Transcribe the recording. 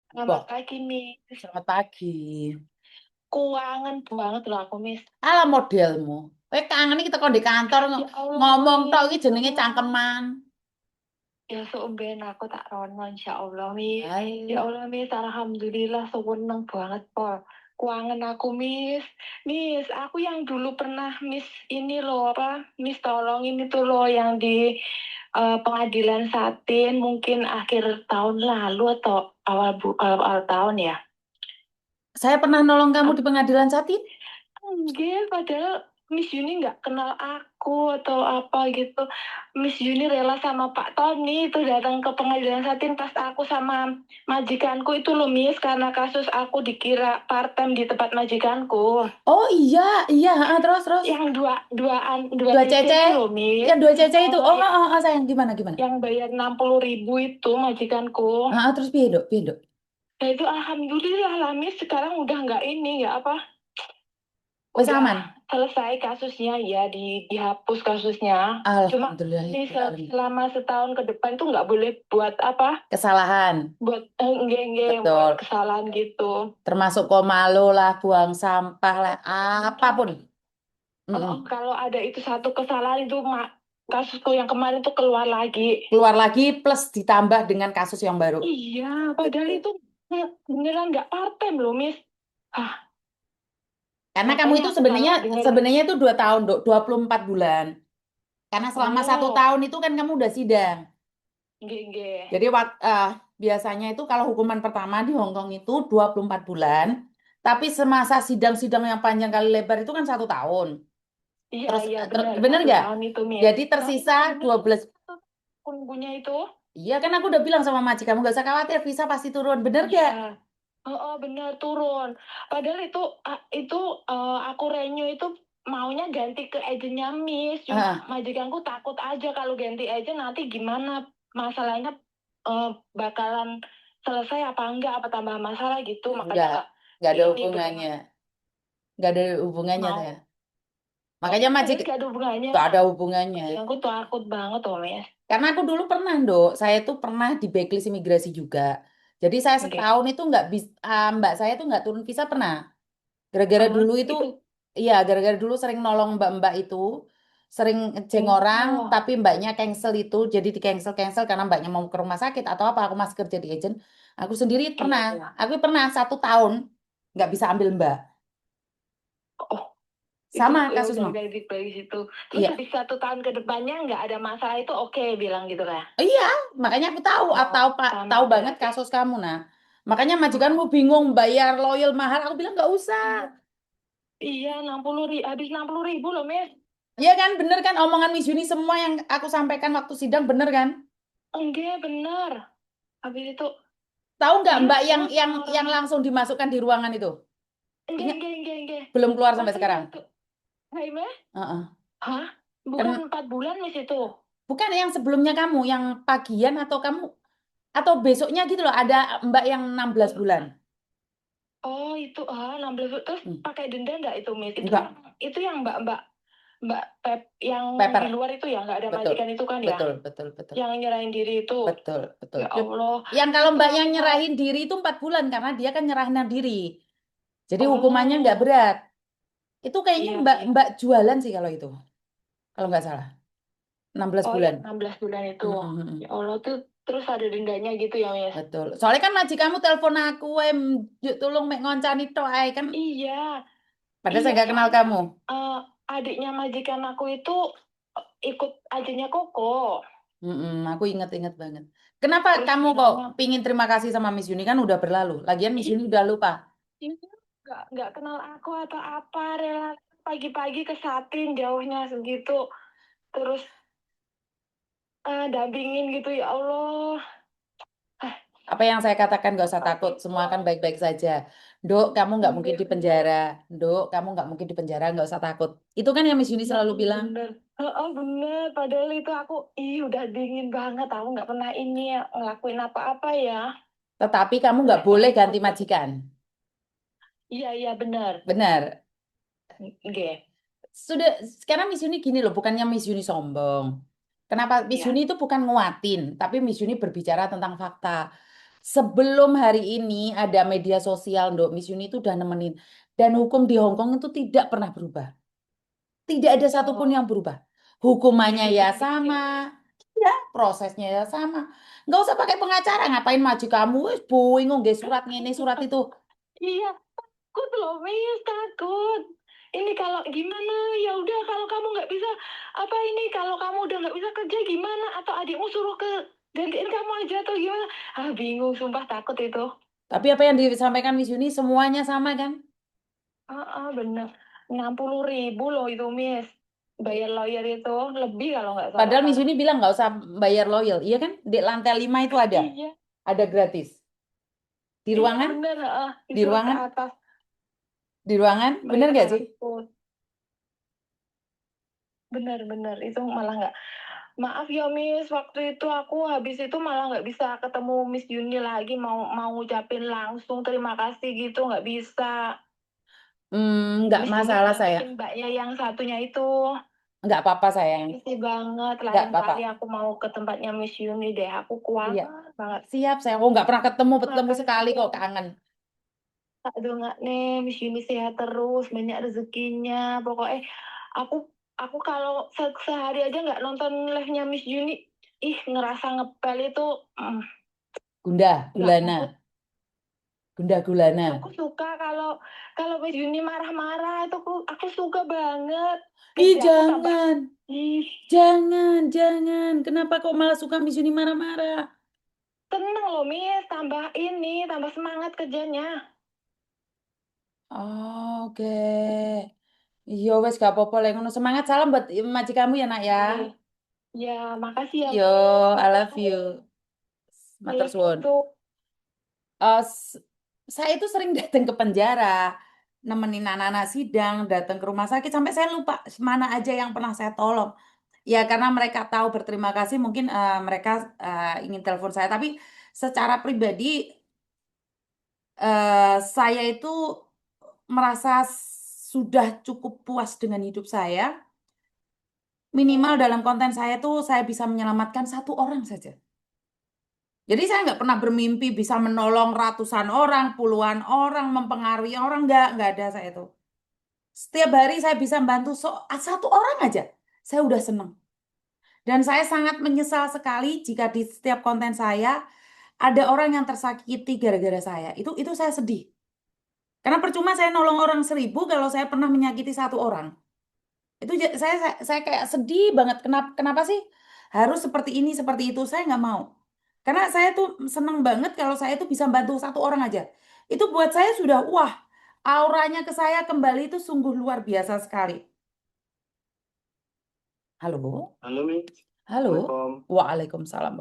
Selamat Wah, pagi, Miss. selamat pagi. Kuangan banget loh aku, Miss. Ala modelmu. Kangen iki teko di kantor Ya Allah, ngomong tok iki Miss. jenenge cangkeman. Ya seumben aku tak rono, insya Allah, Miss. Ya Alah, Allah, Miss. Alhamdulillah, seneng banget, Pol. Kuangan aku, Miss. Miss, aku yang dulu pernah Miss ini loh, apa? Miss tolongin itu loh, yang di pengadilan Satin, mungkin akhir tahun lalu atau awal tahun ya. saya pernah nolong kamu di pengadilan Satin? Enggak, padahal Miss Yuni nggak kenal aku atau apa gitu. Miss Yuni rela sama Pak Tony itu datang ke pengadilan Satin pas aku sama majikanku itu loh Miss, karena kasus aku dikira part-time di tempat majikanku. Oh iya, iya, terus terus. Yang dua Dua cece cece, itu loh Miss. yang dua cece itu. Oh, Oh, sayang gimana gimana? yang bayar 60.000 itu majikanku. Terus piye, Dok? Piye, Dok? Nah itu alhamdulillah lah Miss, sekarang udah nggak ini nggak apa, Wes udah aman. selesai kasusnya ya, dihapus kasusnya. Cuma Alhamdulillah, nih alamin. selama setahun ke depan tuh nggak boleh buat apa, Kesalahan. buat enggak buat Betul. kesalahan gitu. Termasuk komalo lah, buang sampah lah, apapun. Oh, Mm-mm. kalau ada itu satu kesalahan itu kasusku yang kemarin tuh keluar lagi. Keluar lagi plus ditambah dengan kasus yang baru. Iya, padahal itu beneran nggak part-time loh, Miss. Ah, Karena kamu makanya itu aku sebenarnya kalau denger, sebenarnya itu 2 tahun, Dok, 24 bulan. Karena selama satu oh, tahun itu kan kamu udah sidang. enggak. Jadi biasanya itu kalau hukuman pertama di Hong Kong itu 24 bulan. Tapi semasa sidang-sidang yang panjang kali lebar itu kan 1 tahun. Iya, Terus, iya benar, bener satu nggak? tahun itu, Miss. Jadi Tapi tersisa bener 12. tunggunya itu. Iya kan aku udah bilang sama Maji, kamu gak usah khawatir, visa pasti turun. Bener Iya, gak? oh, benar turun. Padahal itu aku renew itu maunya ganti ke agennya Miss. Cuma Ah, majikanku takut aja kalau ganti aja nanti gimana masalahnya, eh, bakalan selesai apa enggak, apa tambah masalah gitu. Makanya enggak. kak Enggak ada ini benar hubungannya. Enggak ada hubungannya saya. mau. Oh, Makanya Maji serius gak ada hubungannya. gak ada hubungannya. Majikanku takut banget loh Miss. Karena aku dulu pernah, Dok. Saya tuh pernah di blacklist imigrasi juga. Jadi saya Oke. setahun itu nggak bisa, mbak saya tuh nggak turun visa pernah. Gara-gara dulu itu, Itu. iya, gara-gara dulu sering nolong mbak-mbak itu, sering ngeceng orang, Oh, tapi mbaknya cancel itu, jadi di cancel karena mbaknya mau ke rumah sakit atau apa, aku masih kerja di agent. Aku sendiri iya, pernah, iya. aku pernah 1 tahun nggak bisa ambil mbak. Oh, itu Sama ya kasusmu. udah dari situ. Terus Iya, habis 1 tahun ke depannya nggak ada masalah itu oke bilang gitu lah. iya, makanya aku tahu, Oh, tahu Pak, tahu sama banget berarti. kasus kamu nah. Makanya majikanmu Oh, bingung bayar loyal mahal, aku bilang nggak usah. iya 60.000, habis 60.000 loh Miss. Iya kan, bener kan omongan Miss Yuni semua yang aku sampaikan waktu sidang bener kan? Enggak bener. Habis itu Tahu nggak iya Mbak yang terus yang orang yang langsung dimasukkan di ruangan itu? Ingat, enggak. belum keluar sampai Masih sekarang. satu. Hai Miss? Heeh. Hah? Bukan Kan 4 bulan Miss itu. bukan yang sebelumnya kamu, yang pagian atau kamu atau besoknya gitu loh, ada Mbak yang 16 bulan. Oh itu 16 terus Hmm, pakai denda nggak itu Miss? enggak, Itu yang Mbak Mbak Pep yang paper. di luar itu ya, nggak ada Betul, majikan itu kan ya? betul, betul, betul, Yang nyerahin diri itu. betul, betul. Ya Allah, Yang kalau itu Mbak yang aku mau. nyerahin diri itu 4 bulan karena dia kan nyerahin diri. Jadi hukumannya nggak Oh, berat. Itu kayaknya iya Mbak sih. Mbak jualan sih kalau itu. Kalau nggak salah. 16 Oh, bulan. yang 16 bulan itu. Mm, mm, mm. Ya Allah tuh terus ada dendanya gitu ya, Miss. Betul. Soalnya kan maji kamu telepon aku, yuk tolong mek ngoncani tok ae kan. Iya, Padahal saya iya nggak kenal soalnya kamu. eh, adiknya majikan aku itu ikut ajennya Koko. Aku inget-inget banget. Kenapa Terus kamu kok bilangnya, pingin terima kasih sama Miss Yuni kan udah berlalu. Lagian Miss ih, Yuni udah lupa. ini nggak kenal aku atau apa, rela pagi-pagi ke Satin jauhnya segitu. Terus dampingin gitu ya Allah. Ah, Apa yang saya katakan gak usah takut, sakit semua akan banget. baik-baik saja. Dok, kamu nggak mungkin Enggak di bener. penjara. Dok, kamu nggak mungkin di penjara, nggak usah takut. Itu kan yang Miss Yuni Ya selalu Allah bilang. bener. Oh, bener. Padahal itu aku, udah dingin banget. Aku nggak pernah ini ya, ngelakuin apa-apa ya. Tetapi kamu nggak Udah boleh ganti takut banget. majikan. Iya, iya bener. Benar. Oke. Sudah, sekarang Miss Yuni gini loh, bukannya Miss Yuni sombong. Kenapa Miss Ya. Yuni itu bukan nguatin, tapi Miss Yuni berbicara tentang fakta. Sebelum hari ini ada media sosial, Ndok, Miss Yuni itu udah nemenin. Dan hukum di Hong Kong itu tidak pernah berubah. Tidak ada satupun Oh, yang berubah. Hukumannya ya diikutin di sama, sini. ya prosesnya ya sama. Nggak usah pakai pengacara, ngapain maju kamu? Wis bingung, nggih surat ini, surat itu. Iya, takut loh, Miss, takut. Ini kalau gimana? Ya udah, kalau kamu nggak bisa, apa ini? Kalau kamu udah nggak bisa kerja gimana? Atau adikmu suruh ke gantiin kamu aja atau gimana? Ah, bingung, sumpah takut itu. Tapi apa yang disampaikan Miss Yuni semuanya sama kan? Bener. 60.000 loh itu, Miss. Bayar lawyer itu lebih kalau nggak Padahal Miss salah. Yuni bilang nggak usah bayar loyal, iya kan? Di lantai 5 itu Iya, ada gratis. Di iya ruangan, bener. di Disuruh ke ruangan, atas, di ruangan, bener bayar nggak sih? takut. Bener-bener, itu malah nggak. Maaf ya Miss, waktu itu aku habis itu malah nggak bisa ketemu Miss Yuni lagi, mau mau ngucapin langsung terima kasih gitu, nggak bisa. Nggak Miss Yuni masalah saya, gantiin mbaknya yang satunya itu. nggak apa-apa sayang, Makasih banget, nggak lain apa-apa. kali aku mau ke tempatnya Miss Yuni deh, aku Iya, kuangan banget. siap sayang. Oh nggak pernah ketemu, ketemu Makasih sekali ya. kok kangen. Aduh nggak nih, Miss Yuni sehat terus, banyak rezekinya. Pokoknya aku aku kalau sehari aja nggak nonton live-nya Miss Yuni, ih ngerasa ngepel itu, Gundah, nggak gulana, mau. gundah gulana. Aku suka kalau kalau Miss Yuni marah-marah itu aku suka banget. Ih Kerja aku tambah, jangan, ih jangan. Kenapa kok malah suka Miss Yuni marah-marah? tenang loh Miss, tambah ini, tambah semangat kerjanya. Oke. Iya wes gak apa-apa lah ngono. Semangat salam buat majikanmu ya nak ya. Iya, ya makasih ya Yo, Miss. I Matur love you. I Matur love you suwun. too. Eh, s- saya itu sering datang ke penjara, nemenin anak-anak sidang, datang ke rumah sakit sampai saya lupa mana aja yang pernah saya tolong. Ya karena mereka tahu berterima kasih mungkin mereka ingin telepon saya. Tapi secara pribadi saya itu merasa sudah cukup puas dengan hidup saya. Minimal Oh, dalam konten saya tuh saya bisa menyelamatkan satu orang saja. Jadi saya nggak pernah bermimpi bisa menolong ratusan orang, puluhan orang, mempengaruhi orang, nggak ada saya itu. Setiap hari saya bisa membantu satu orang aja, saya udah seneng. Dan saya sangat menyesal sekali jika di setiap konten saya ada orang yang tersakiti gara-gara saya. Itu saya sedih. Karena percuma saya nolong orang 1.000 kalau saya pernah menyakiti satu orang. Itu saya kayak sedih banget. Kenapa sih harus seperti ini seperti itu? Saya nggak mau. Karena saya tuh seneng banget kalau saya tuh bisa bantu satu orang aja. Itu buat saya sudah wah, auranya ke saya kembali itu sungguh luar biasa sekali. Halo, halo Miss. halo. Assalamualaikum. Waalaikumsalam.